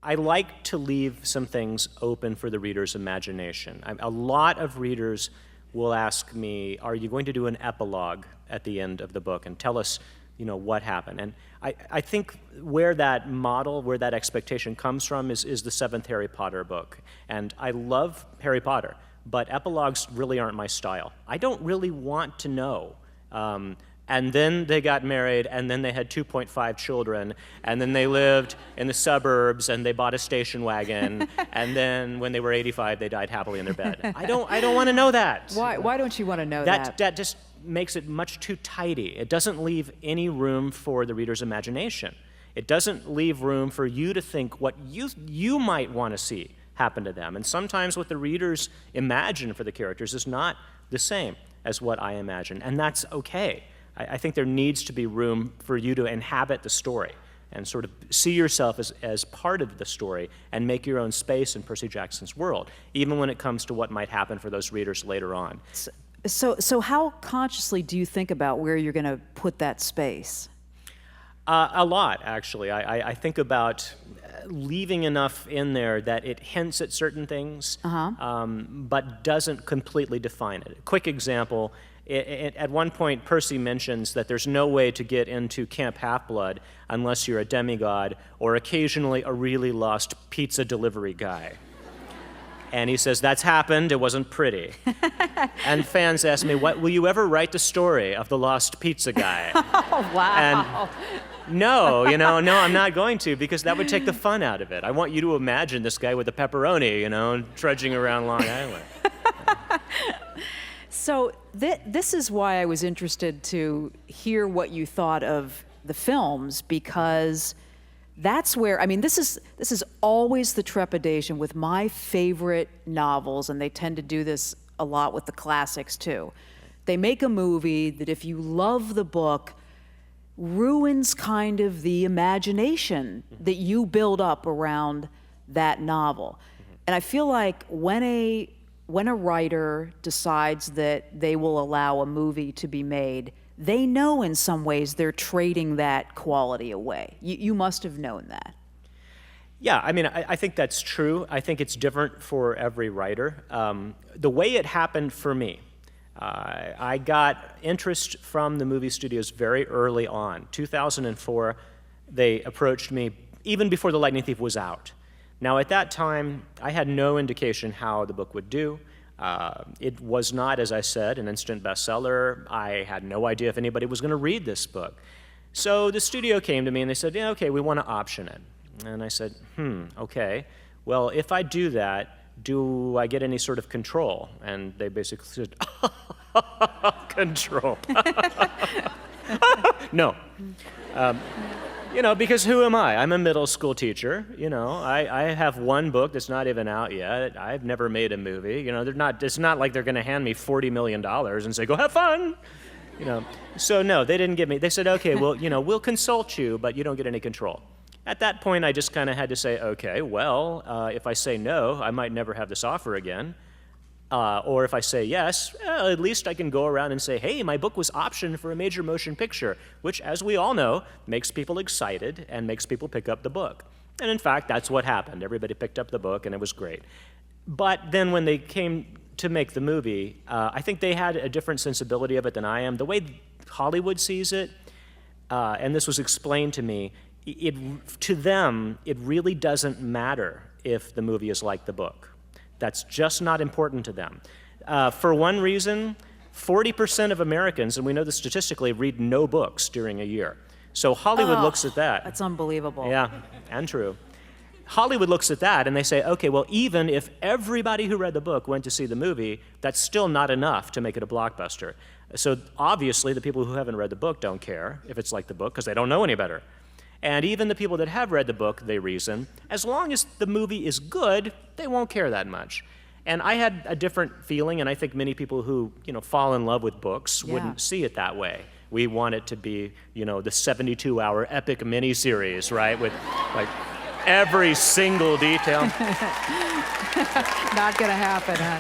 I like to leave some things open for the reader's imagination. A lot of readers will ask me, are you going to do an epilogue at the end of the book and tell us, what happened? And I think where that model, where that expectation comes from is the 7th Harry Potter book. And I love Harry Potter, but epilogues really aren't my style. I don't really want to know. And then they got married, and then they had 2.5 children, and then they lived in the suburbs, and they bought a station wagon, and then when they were 85, they died happily in their bed. I don't want to know that. Why don't you want to know that? That just makes it much too tidy. It doesn't leave any room for the reader's imagination. It doesn't leave room for you to think what you might want to see happen to them. And sometimes what the readers imagine for the characters is not the same as what I imagine, and that's okay. I think there needs to be room for you to inhabit the story and sort of see yourself as part of the story and make your own space in Percy Jackson's world, even when it comes to what might happen for those readers later on. So how consciously do you think about where you're going to put that space? A lot, actually. I think about leaving enough in there that it hints at certain things, but doesn't completely define it. A quick example. At one point, Percy mentions that there's no way to get into Camp Half-Blood unless you're a demigod or occasionally a really lost pizza delivery guy. And he says, that's happened, it wasn't pretty. And fans ask me, will you ever write the story of the lost pizza guy? Oh, wow. And no, I'm not going to, because that would take the fun out of it. I want you to imagine this guy with the pepperoni, trudging around Long Island. So this is why I was interested to hear what you thought of the films, because that's where, this is always the trepidation with my favorite novels, and they tend to do this a lot with the classics too. They make a movie that, if you love the book, ruins kind of the imagination that you build up around that novel. And I feel like when a writer decides that they will allow a movie to be made, they know in some ways they're trading that quality away. You must have known that. Yeah, I think that's true. I think it's different for every writer. The way it happened for me, I got interest from the movie studios very early on. 2004, they approached me even before The Lightning Thief was out. Now, at that time, I had no indication how the book would do. It was not, as I said, an instant bestseller. I had no idea if anybody was going to read this book. So the studio came to me and they said, yeah, okay, we want to option it. And I said, okay. Well, if I do that, do I get any sort of control? And they basically said, control. No. Because who am I? I'm a middle school teacher. I have one book that's not even out yet. I've never made a movie. It's not like they're going to hand me $40 million and say, go have fun. So no, they didn't give me. They said, okay, well, we'll consult you, but you don't get any control. At that point, I just kind of had to say, okay, well, if I say no, I might never have this offer again. Or if I say yes, at least I can go around and say, hey, my book was optioned for a major motion picture, which, as we all know, makes people excited and makes people pick up the book. And in fact, that's what happened. Everybody picked up the book, and it was great. But then when they came to make the movie, I think they had a different sensibility of it than I am. The way Hollywood sees it, and this was explained to me, to them, it really doesn't matter if the movie is like the book. That's just not important to them. For one reason, 40% of Americans, and we know this statistically, read no books during a year. So Hollywood looks at that. That's unbelievable. Yeah, and true. Hollywood looks at that and they say, okay, well, even if everybody who read the book went to see the movie, that's still not enough to make it a blockbuster. So obviously, the people who haven't read the book don't care if it's like the book because they don't know any better. And even the people that have read the book, they reason, as long as the movie is good, they won't care that much. And I had a different feeling, and I think many people who, fall in love with books wouldn't see it that way. We want it to be, the 72-hour epic miniseries, right, with like every single detail. Not gonna happen, huh?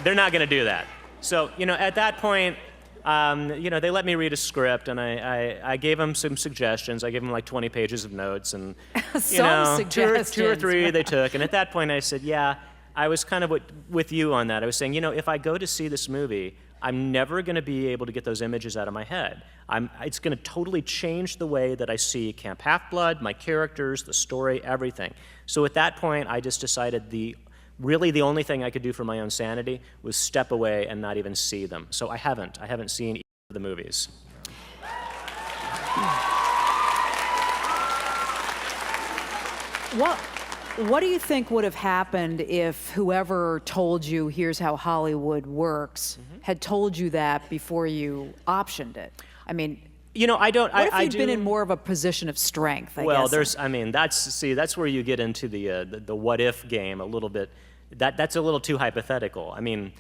They're not gonna do that. So, at that point, They let me read a script, and I gave them some suggestions. I gave them like 20 pages of notes, and two or three they took. And at that point, I said, yeah, I was kind of with you on that. I was saying, if I go to see this movie, I'm never going to be able to get those images out of my head. It's going to totally change the way that I see Camp Half-Blood, my characters, the story, everything. So at that point, I just decided really the only thing I could do for my own sanity was step away and not even see them. So I haven't seen either of the movies. What do you think would have happened if whoever told you, here's how Hollywood works, had told you that before you optioned it? I mean, I don't. What if you'd been in more of a position of strength? That's where you get into the what if game a little bit. That's a little too hypothetical. I mean,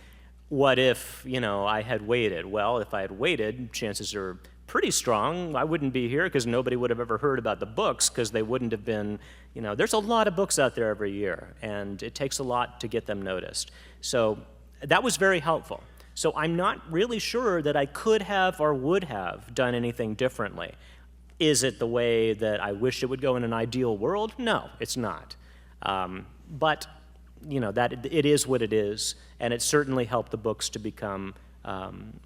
what if I had waited? Well, if I had waited, chances are pretty strong I wouldn't be here, because nobody would have ever heard about the books, because they wouldn't have been. There's a lot of books out there every year, and it takes a lot to get them noticed. So that was very helpful. So I'm not really sure that I could have or would have done anything differently. Is it the way that I wish it would go in an ideal world? No, it's not. But that it is what it is, and it certainly helped the books to become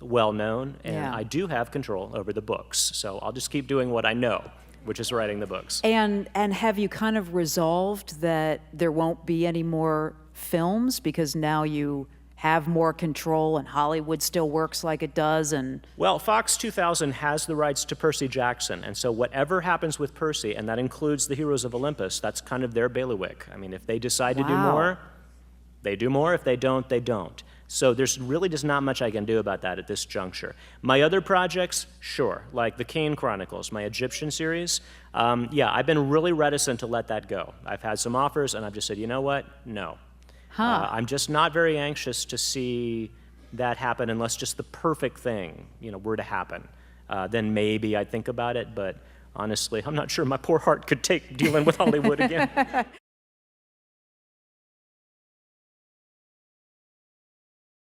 well known, and Yeah. I do have control over the books. So I'll just keep doing what I know, which is writing the books. And have you kind of resolved that there won't be any more films because now you have more control and Hollywood still works like it does? And Well, Fox 2000 has the rights to Percy Jackson, and so whatever happens with Percy, and that includes the Heroes of Olympus, that's kind of their bailiwick. I mean, if they decide to do Wow. more, they do more. If they don't, they don't. So there's really just not much I can do about that at this juncture. My other projects, sure, like the Kane Chronicles, my Egyptian series, I've been really reticent to let that go. I've had some offers, and I've just said, you know what? No. I'm just not very anxious to see that happen unless just the perfect thing, were to happen. Then maybe I'd think about it, but honestly, I'm not sure my poor heart could take dealing with Hollywood again.